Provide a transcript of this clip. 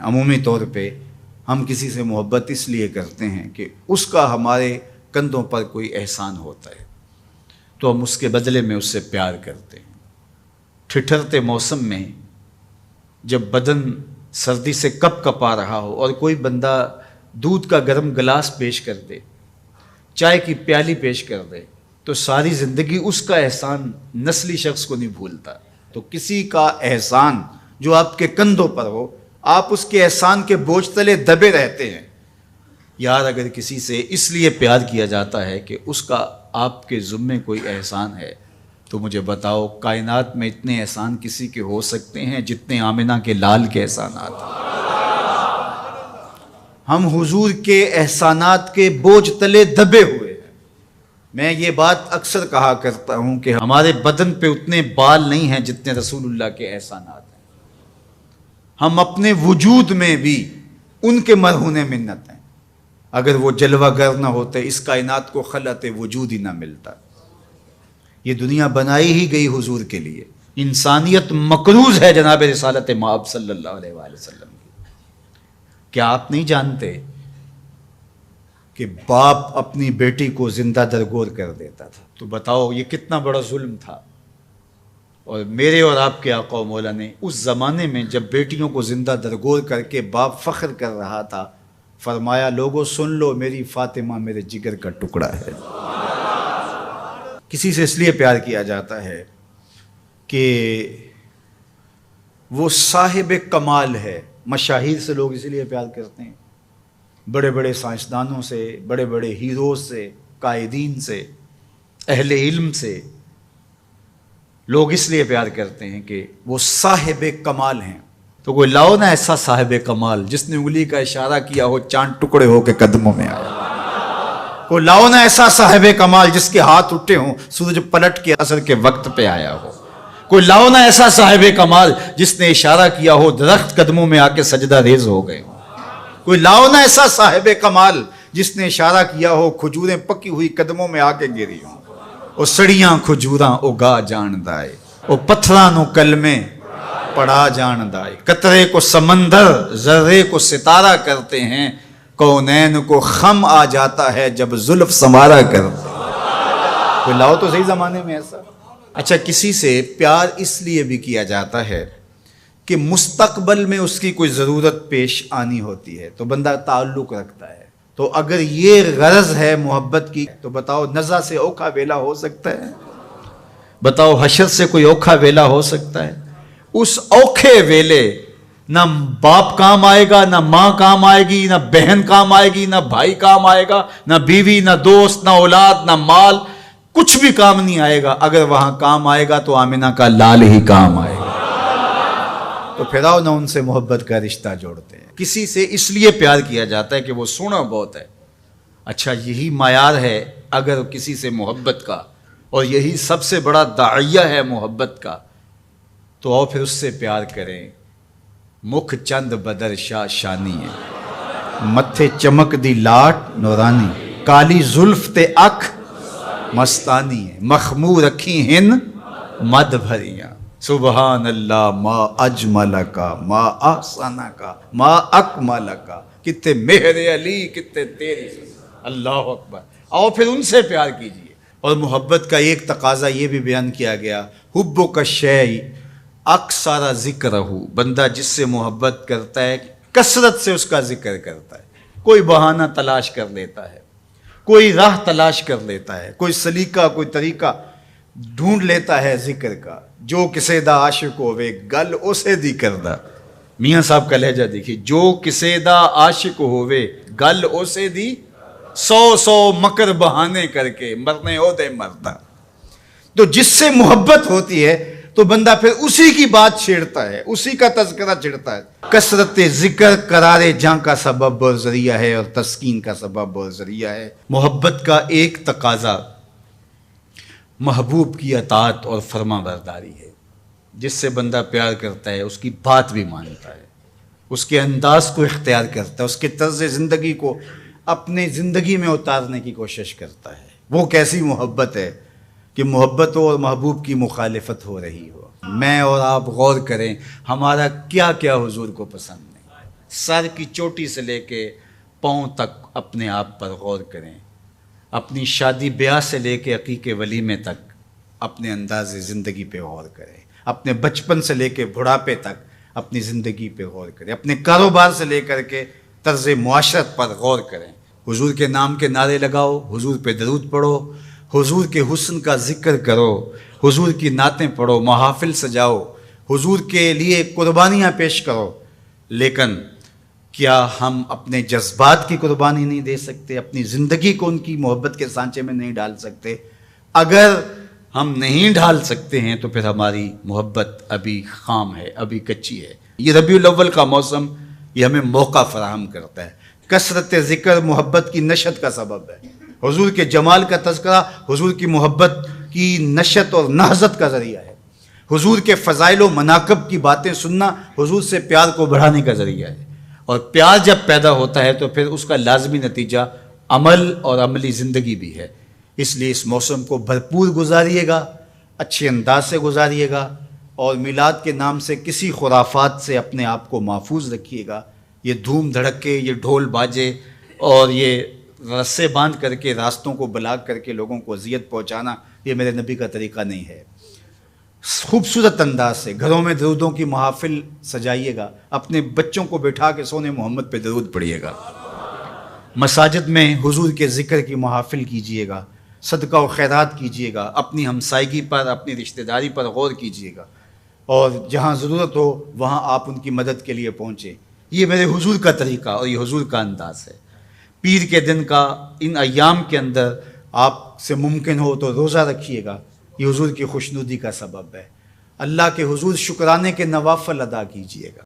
عمومی طور پہ ہم کسی سے محبت اس لیے کرتے ہیں کہ اس کا ہمارے کندھوں پر کوئی احسان ہوتا ہے تو ہم اس کے بدلے میں اس سے پیار کرتے ہیں۔ ٹھٹھرتے موسم میں جب بدن سردی سے کپ کپا رہا ہو اور کوئی بندہ دودھ کا گرم گلاس پیش کر دے، چائے کی پیالی پیش کر دے، تو ساری زندگی اس کا احسان نسلی شخص کو نہیں بھولتا۔ تو کسی کا احسان جو آپ کے کندھوں پر ہو، آپ اس کے احسان کے بوجھ تلے دبے رہتے ہیں۔ یار اگر کسی سے اس لیے پیار کیا جاتا ہے کہ اس کا آپ کے ذمے کوئی احسان ہے، تو مجھے بتاؤ کائنات میں اتنے احسان کسی کے ہو سکتے ہیں جتنے آمنہ کے لال کے احسانات ہیں؟ ہم حضور کے احسانات کے بوجھ تلے دبے ہوئے ہیں۔ میں یہ بات اکثر کہا کرتا ہوں کہ ہمارے بدن پہ اتنے بال نہیں ہیں جتنے رسول اللہ کے احسانات ہیں۔ ہم اپنے وجود میں بھی ان کے مرہون منت ہیں۔ اگر وہ جلوہ گر نہ ہوتے اس کائنات کو خلعت وجود ہی نہ ملتا۔ یہ دنیا بنائی ہی گئی حضور کے لیے۔ انسانیت مقروض ہے جناب رسالت مآب صلی اللہ علیہ وآلہ وسلم کی۔ کیا آپ نہیں جانتے کہ باپ اپنی بیٹی کو زندہ درگور کر دیتا تھا؟ تو بتاؤ یہ کتنا بڑا ظلم تھا۔ اور میرے اور آپ کے آقا و مولا نے اس زمانے میں جب بیٹیوں کو زندہ درگور کر کے باپ فخر کر رہا تھا، فرمایا لوگوں سن لو میری فاطمہ میرے جگر کا ٹکڑا ہے۔ کسی سے اس لیے پیار کیا جاتا ہے کہ وہ صاحب کمال ہے۔ مشاہیر سے لوگ اسی لیے پیار کرتے ہیں، بڑے بڑے سائنسدانوں سے، بڑے بڑے ہیروز سے، قائدین سے، اہل علم سے لوگ اس لیے پیار کرتے ہیں کہ وہ صاحب کمال ہیں۔ تو کوئی لاؤ نا ایسا صاحب کمال جس نے انگلی کا اشارہ کیا ہو چاند ٹکڑے ہو کے قدموں میں آیا۔ کوئی لاؤ نا ایسا صاحب کمال جس کے ہاتھ اٹھے ہوں سورج پلٹ کے عصر کے وقت پہ آیا ہو۔ کوئی لاؤ نا ایسا صاحب کمال جس نے اشارہ کیا ہو درخت قدموں میں آ کے سجدہ ریز ہو گئے ہوں۔ کوئی لاؤ نا ایسا صاحب کمال جس نے اشارہ کیا ہو کھجوریں پکی ہوئی قدموں میں آ کے گری ہوں۔ او سڑیاں کھجوراں اگا جان دائے، او پتھراں نو کلمے پڑھا جان دائے، قطرے کو سمندر ذرے کو ستارہ کرتے ہیں، کونین کو خم آ جاتا ہے جب زلف سنوارا کرتے ہیں۔ کوئی لاؤ تو صحیح زمانے میں ایسا۔ اچھا کسی سے پیار اس لیے بھی کیا جاتا ہے کہ مستقبل میں اس کی کوئی ضرورت پیش آنی ہوتی ہے تو بندہ تعلق رکھتا ہے۔ تو اگر یہ غرض ہے محبت کی تو بتاؤ نزع سے اوکھا ویلا ہو سکتا ہے؟ بتاؤ حشر سے کوئی اوکھا ویلا ہو سکتا ہے؟ اس اوکھے ویلے نہ باپ کام آئے گا، نہ ماں کام آئے گی، نہ بہن کام آئے گی، نہ بھائی کام آئے گا، نہ بیوی، نہ دوست، نہ اولاد، نہ مال، کچھ بھی کام نہیں آئے گا۔ اگر وہاں کام آئے گا تو آمنہ کا لال ہی کام آئے گا۔ تو پھر آؤ نہ ان سے محبت کا رشتہ جوڑتے ہیں۔ کسی سے اس لیے پیار کیا جاتا ہے کہ وہ سونا بہت ہے۔ اچھا یہی معیار ہے اگر کسی سے محبت کا، اور یہی سب سے بڑا داعیہ ہے محبت کا، تو آؤ پھر اس سے پیار کریں۔ مکھ چند بدر شاہ شانی ہے، متھے چمک دی لاٹ نورانی، کالی زلف تے اکھ مستانی ہے، مخمور رکھی ہن مد بھریاں، سبحان اللہ ما اجمل کا ما احسن کا ما اکمل کا، کتے مہر علی کتے تیری، اللہ اکبر۔ آؤ پھر ان سے پیار کیجئے۔ اور محبت کا ایک تقاضا یہ بھی بیان کیا گیا، حب کا شیء اکثر ذکر ہو، بندہ جس سے محبت کرتا ہے کثرت سے اس کا ذکر کرتا ہے۔ کوئی بہانہ تلاش کر لیتا ہے، کوئی راہ تلاش کر لیتا ہے، کوئی سلیقہ کوئی طریقہ ڈھونڈ لیتا ہے ذکر کا۔ جو کسے دا عاشق ہوئے گل اسے دی کردہ، میاں صاحب کا لہجہ دیکھیے، جو کسے دا عاشق ہوئے گل اسے دی، سو مکر بہانے کر کے مرنے ہو دے مردہ۔ تو جس سے محبت ہوتی ہے تو بندہ پھر اسی کی بات چھیڑتا ہے، اسی کا تذکرہ چھیڑتا ہے۔ کثرت ذکر قرار جاں کا سبب اور ذریعہ ہے، اور تسکین کا سبب اور ذریعہ ہے۔ محبت کا ایک تقاضا محبوب کی اطاعت اور فرما برداری ہے۔ جس سے بندہ پیار کرتا ہے اس کی بات بھی مانتا ہے، اس کے انداز کو اختیار کرتا ہے، اس کے طرز زندگی کو اپنے زندگی میں اتارنے کی کوشش کرتا ہے۔ وہ کیسی محبت ہے کہ محبت ہو اور محبوب کی مخالفت ہو رہی ہو۔ میں اور آپ غور کریں ہمارا کیا کیا حضور کو پسند نہیں۔ سر کی چوٹی سے لے کے پاؤں تک اپنے آپ پر غور کریں، اپنی شادی بیاہ سے لے کے عقیقے ولیمے تک اپنے انداز زندگی پہ غور کریں، اپنے بچپن سے لے کے بڑھاپے تک اپنی زندگی پہ غور کریں، اپنے کاروبار سے لے کر کے طرز معاشرت پر غور کریں، حضور کے نام کے نعرے لگاؤ، حضور پہ درود پڑھو، حضور کے حسن کا ذکر کرو، حضور کی نعتیں پڑھو، محافل سجاؤ، حضور کے لیے قربانیاں پیش کرو، لیکن کیا ہم اپنے جذبات کی قربانی نہیں دے سکتے؟ اپنی زندگی کو ان کی محبت کے سانچے میں نہیں ڈال سکتے؟ اگر ہم نہیں ڈال سکتے ہیں تو پھر ہماری محبت ابھی خام ہے، ابھی کچی ہے۔ یہ ربیع الاول کا موسم یہ ہمیں موقع فراہم کرتا ہے۔ کثرت ذکر محبت کی نشت کا سبب ہے، حضور کے جمال کا تذکرہ حضور کی محبت کی نشت اور نہضت کا ذریعہ ہے، حضور کے فضائل و مناقب کی باتیں سننا حضور سے پیار کو بڑھانے کا ذریعہ ہے، اور پیار جب پیدا ہوتا ہے تو پھر اس کا لازمی نتیجہ عمل اور عملی زندگی بھی ہے۔ اس لیے اس موسم کو بھرپور گزاریے گا، اچھے انداز سے گزاریے گا، اور میلاد کے نام سے کسی خرافات سے اپنے آپ کو محفوظ رکھیے گا۔ یہ دھوم دھڑکے، یہ ڈھول باجے اور یہ رسے باندھ کر کے راستوں کو بلاک کر کے لوگوں کو اذیت پہنچانا، یہ میرے نبی کا طریقہ نہیں ہے۔ خوبصورت انداز سے گھروں میں درودوں کی محافل سجائیے گا، اپنے بچوں کو بٹھا کے سونے محمد پہ درود پڑھیے گا، مساجد میں حضور کے ذکر کی محافل کیجیے گا، صدقہ و خیرات کیجیے گا، اپنی ہمسائیگی پر، اپنی رشتہ داری پر غور کیجیے گا، اور جہاں ضرورت ہو وہاں آپ ان کی مدد کے لیے پہنچیں۔ یہ میرے حضور کا طریقہ اور یہ حضور کا انداز ہے۔ پیر کے دن کا ان ایام کے اندر آپ سے ممکن ہو تو روزہ رکھیے گا، یہ حضور کی خوشنودی کا سبب ہے۔ اللہ کے حضور شکرانے کے نوافل ادا کیجیے گا۔